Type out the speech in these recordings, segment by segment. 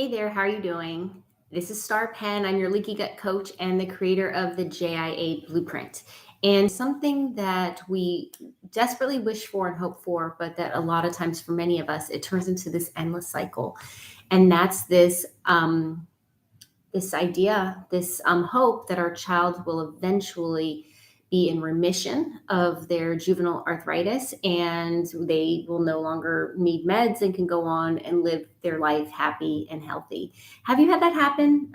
Hey there, how are you doing? This is Star Penn. I'm your Leaky Gut Coach and the creator of the JIA Blueprint. And something that we desperately wish for and hope for, but that a lot of times for many of us, it turns into this endless cycle. And that's this idea, this hope that our child will eventually be in remission of their juvenile arthritis and they will no longer need meds and can go on and live their life happy and healthy. Have you had that happen?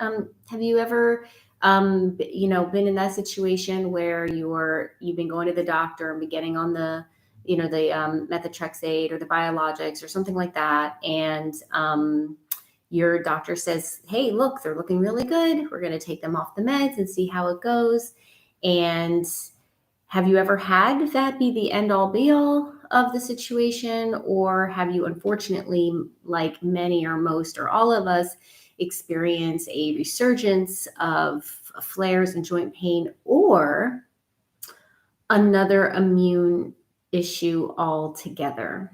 Have you ever, been in that situation where you've been going to the doctor and be getting on the methotrexate or the biologics or something like that, and your doctor says, hey, look, they're looking really good. We're going to take them off the meds and see how it goes. And have you ever had that be the end all be all of the situation? Or have you, unfortunately, like many or most or all of us, experience a resurgence of flares and joint pain or another immune issue altogether?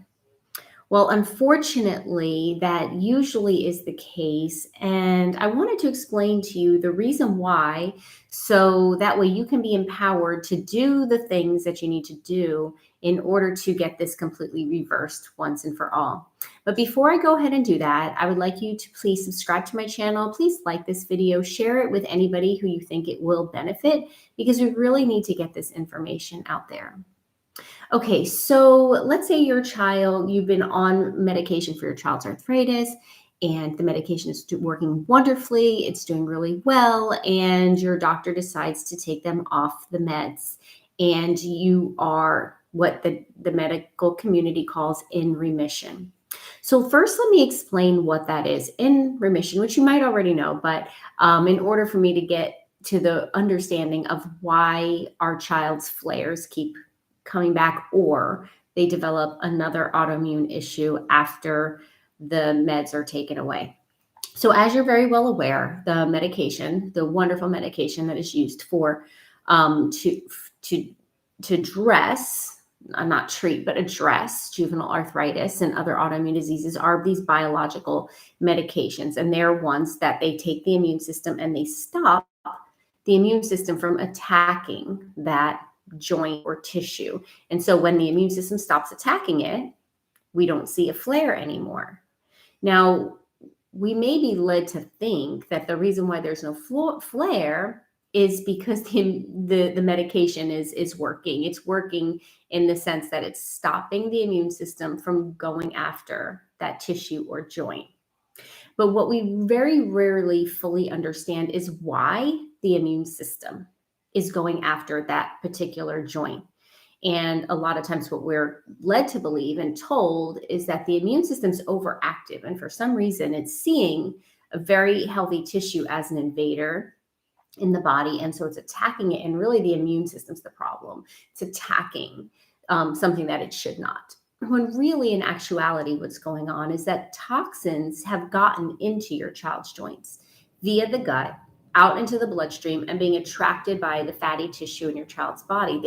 Well, unfortunately, that usually is the case. And I wanted to explain to you the reason why, so that way you can be empowered to do the things that you need to do in order to get this completely reversed once and for all. But before I go ahead and do that, I would like you to please subscribe to my channel. Please like this video, share it with anybody who you think it will benefit, because we really need to get this information out there. Okay, so let's say you've been on medication for your child's arthritis, and the medication is working wonderfully, it's doing really well, and your doctor decides to take them off the meds, and you are what the medical community calls in remission. So first, let me explain what that is. In remission, which you might already know, but in order for me to get to the understanding of why our child's flares keep coming back, or they develop another autoimmune issue after the meds are taken away. So as you're very well aware, the medication, the wonderful medication that is used for to address, not treat, but address juvenile arthritis and other autoimmune diseases are these biological medications. And they're ones that they take the immune system and they stop the immune system from attacking that joint or tissue. And so when the immune system stops attacking it, we don't see a flare anymore. Now, we may be led to think that the reason why there's no flare is because the medication is working. It's working in the sense that it's stopping the immune system from going after that tissue or joint. But what we very rarely fully understand is why the immune system is going after that particular joint. And a lot of times what we're led to believe and told is that the immune system's overactive. And for some reason, it's seeing a very healthy tissue as an invader in the body. And so it's attacking it. And really the immune system's the problem. It's attacking something that it should not. When really in actuality, what's going on is that toxins have gotten into your child's joints via the gut, out into the bloodstream, and being attracted by the fatty tissue in your child's body.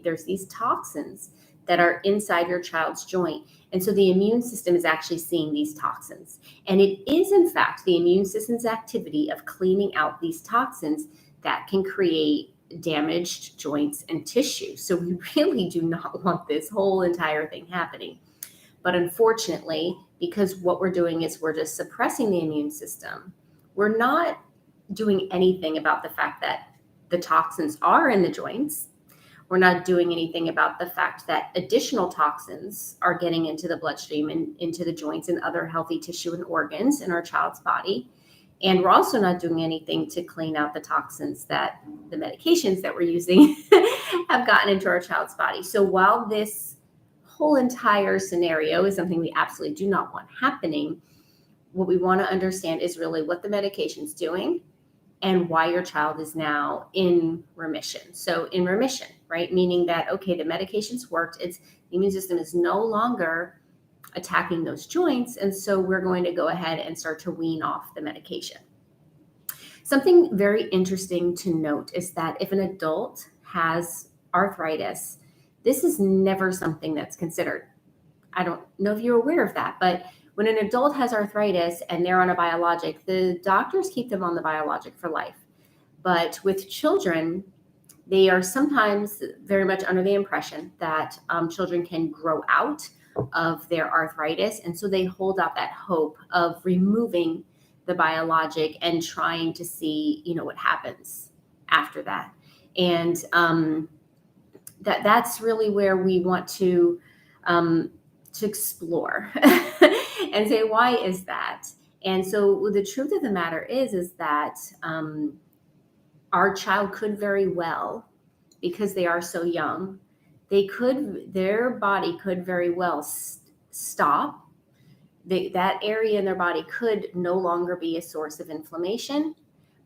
There's these toxins that are inside your child's joint. And so the immune system is actually seeing these toxins. And it is, in fact, the immune system's activity of cleaning out these toxins that can create damaged joints and tissue. So we really do not want this whole entire thing happening. But unfortunately, because what we're doing is we're just suppressing the immune system, we're not doing anything about the fact that the toxins are in the joints. We're not doing anything about the fact that additional toxins are getting into the bloodstream and into the joints and other healthy tissue and organs in our child's body. And we're also not doing anything to clean out the toxins that the medications that we're using have gotten into our child's body. So while this whole entire scenario is something we absolutely do not want happening, what we want to understand is really what the medication's doing and why your child is now in remission. So in remission, right? Meaning that, okay, the medication's worked. The immune system is no longer attacking those joints. And so we're going to go ahead and start to wean off the medication. Something very interesting to note is that if an adult has arthritis, this is never something that's considered. I don't know if you're aware of that, but When an adult has arthritis and they're on a biologic, the doctors keep them on the biologic for life. But with children, they are sometimes very much under the impression that children can grow out of their arthritis. And so they hold out that hope of removing the biologic and trying to see, what happens after that. And that's really where we want to explore and say, why is that? And so the truth of the matter is that our child could very well, because they are so young, their body could very well stop. That area in their body could no longer be a source of inflammation.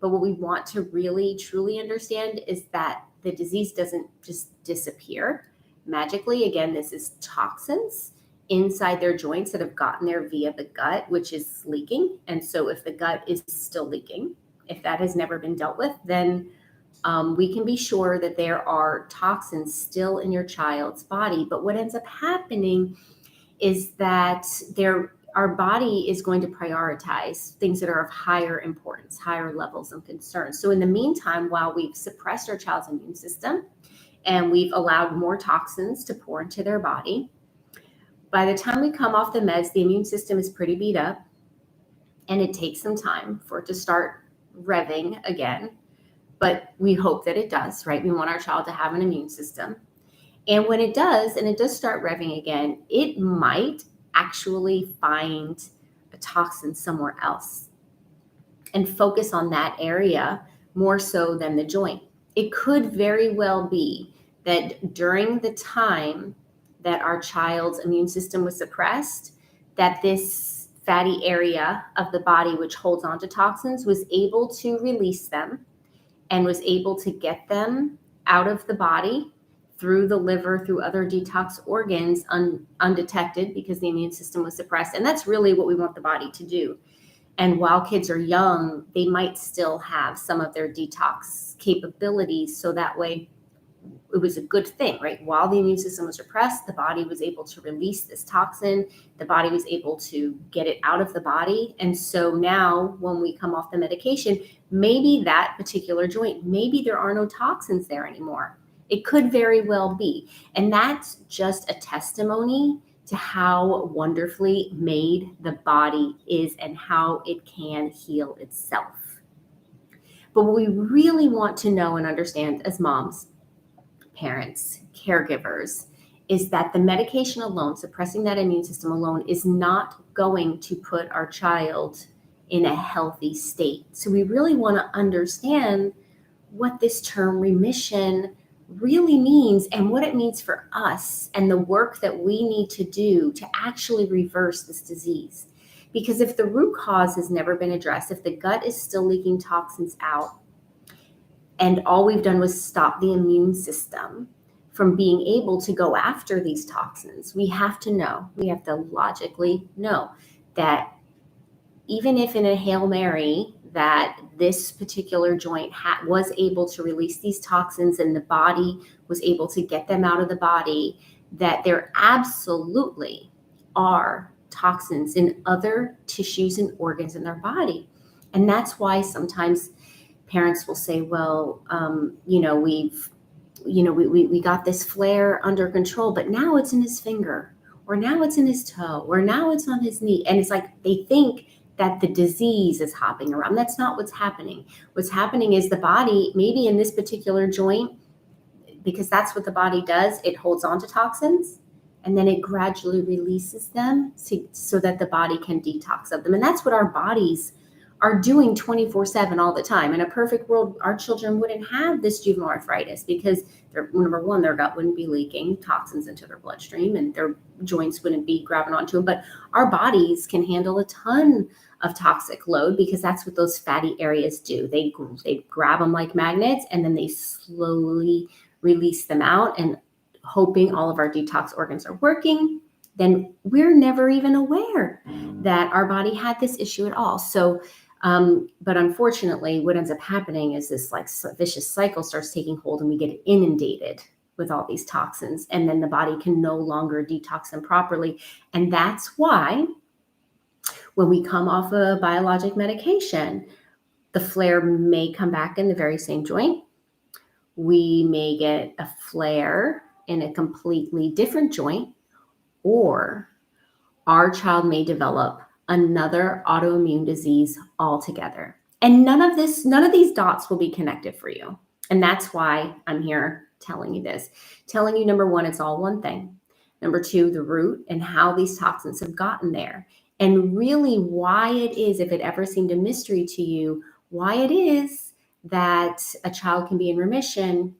But what we want to really, truly understand is that the disease doesn't just disappear magically. Again, this is toxins inside their joints that have gotten there via the gut, which is leaking. And so if the gut is still leaking, if that has never been dealt with, then we can be sure that there are toxins still in your child's body. But what ends up happening is that our body is going to prioritize things that are of higher importance, higher levels of concern. So in the meantime, while we've suppressed our child's immune system and we've allowed more toxins to pour into their body, by the time we come off the meds, the immune system is pretty beat up, and it takes some time for it to start revving again. But we hope that it does, right? We want our child to have an immune system. And when it does, and it does start revving again, it might actually find a toxin somewhere else and focus on that area more so than the joint. It could very well be that during the time that our child's immune system was suppressed, that this fatty area of the body which holds onto toxins was able to release them and was able to get them out of the body through the liver, through other detox organs undetected, because the immune system was suppressed. And that's really what we want the body to do. And while kids are young, they might still have some of their detox capabilities. So that way it was a good thing, right? While the immune system was repressed, the body was able to release this toxin. The body was able to get it out of the body. And so now when we come off the medication, maybe that particular joint, maybe there are no toxins there anymore. It could very well be. And that's just a testimony to how wonderfully made the body is and how it can heal itself. But what we really want to know and understand as moms, parents, caregivers, is that the medication alone, suppressing that immune system alone, is not going to put our child in a healthy state. So we really want to understand what this term remission really means and what it means for us and the work that we need to do to actually reverse this disease. Because if the root cause has never been addressed, if the gut is still leaking toxins out, and all we've done was stop the immune system from being able to go after these toxins, we have to logically know that even if in a Hail Mary that this particular joint was able to release these toxins and the body was able to get them out of the body, that there absolutely are toxins in other tissues and organs in their body. And that's why sometimes parents will say, well, we got this flare under control, but now it's in his finger, or now it's in his toe, or now it's on his knee. And it's like they think that the disease is hopping around. That's not what's happening. What's happening is the body, maybe in this particular joint, because that's what the body does, it holds on to toxins and then it gradually releases them so that the body can detox of them. And that's what our bodies are doing 24/7 all the time. In a perfect world, our children wouldn't have this juvenile arthritis because number one, their gut wouldn't be leaking toxins into their bloodstream and their joints wouldn't be grabbing onto them. But our bodies can handle a ton of toxic load because that's what those fatty areas do. They grab them like magnets and then they slowly release them out, and hoping all of our detox organs are working, then we're never even aware that our body had this issue at all. So but unfortunately, what ends up happening is this like vicious cycle starts taking hold and we get inundated with all these toxins, and then the body can no longer detox them properly. And that's why When we come off a biologic medication, the flare may come back in the very same joint. We may get a flare in a completely different joint, or our child may develop another autoimmune disease altogether. And none of these dots will be connected for you. And that's why I'm here telling you this. Telling you, number one, it's all one thing. Number two, the root and how these toxins have gotten there. And really why it is, if it ever seemed a mystery to you, why it is that a child can be in remission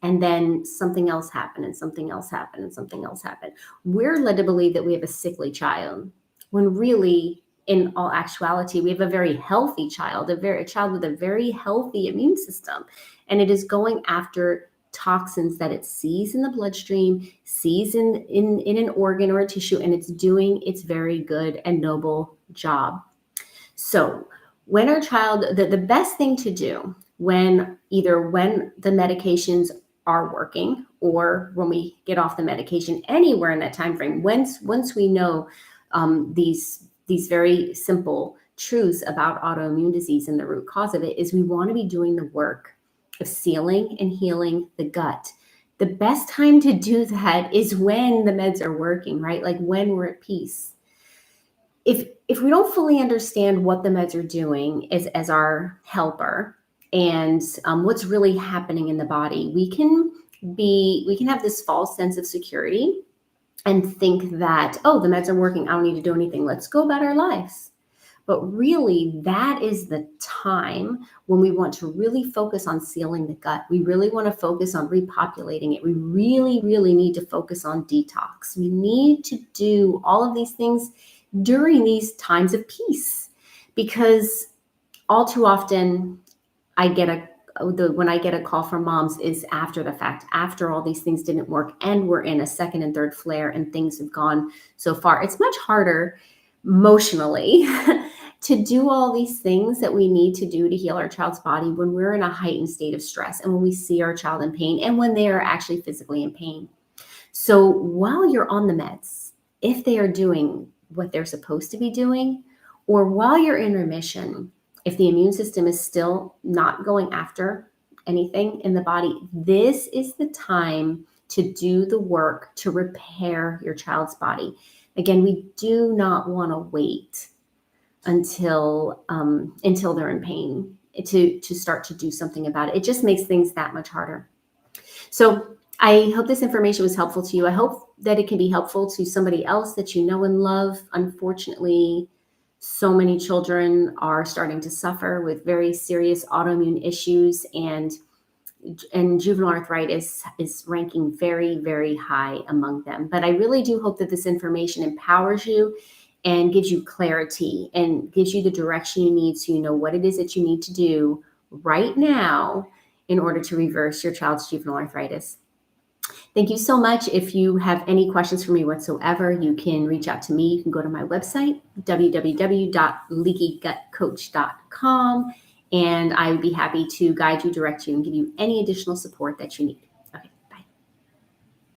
and then something else happened and something else happened and something else happened. We're led to believe that we have a sickly child, when really, in all actuality, we have a very healthy child, a child with a very healthy immune system. And it is going after toxins that it sees in the bloodstream, sees in an organ or a tissue, and it's doing its very good and noble job. So when our child, the best thing to do when the medications are working, or when we get off the medication, anywhere in that time frame, once we know these very simple truths about autoimmune disease and the root cause of it, is we want to be doing the work of sealing and healing the gut. The best time to do that is when the meds are working, right? Like when we're at peace. If we don't fully understand what the meds are doing as our helper, and what's really happening in the body, we can have this false sense of security and think that, oh, the meds are working, I don't need to do anything, let's go about our lives. But really, that is the time when we want to really focus on sealing the gut. We really want to focus on repopulating it. We really, really need to focus on detox. We need to do all of these things during these times of peace, because all too often when I get a call from moms is after the fact, after all these things didn't work and we're in a second and third flare and things have gone so far. It's much harder emotionally to do all these things that we need to do to heal our child's body when we're in a heightened state of stress and when we see our child in pain and when they are actually physically in pain. So while you're on the meds, if they are doing what they're supposed to be doing, or while you're in remission, if the immune system is still not going after anything in the body, this is the time to do the work to repair your child's body. Again, we do not want to wait until they're in pain to start to do something about it. It just makes things that much harder. So I hope this information was helpful to you. I hope that it can be helpful to somebody else that you know and love. Unfortunately, so many children are starting to suffer with very serious autoimmune issues, and juvenile arthritis is ranking very, very high among them. But I really do hope that this information empowers you and gives you clarity and gives you the direction you need, so you know what it is that you need to do right now in order to reverse your child's juvenile arthritis. Thank you so much. If you have any questions for me whatsoever, you can reach out to me. You can go to my website, www.leakygutcoach.com, and I would be happy to guide you, direct you, and give you any additional support that you need.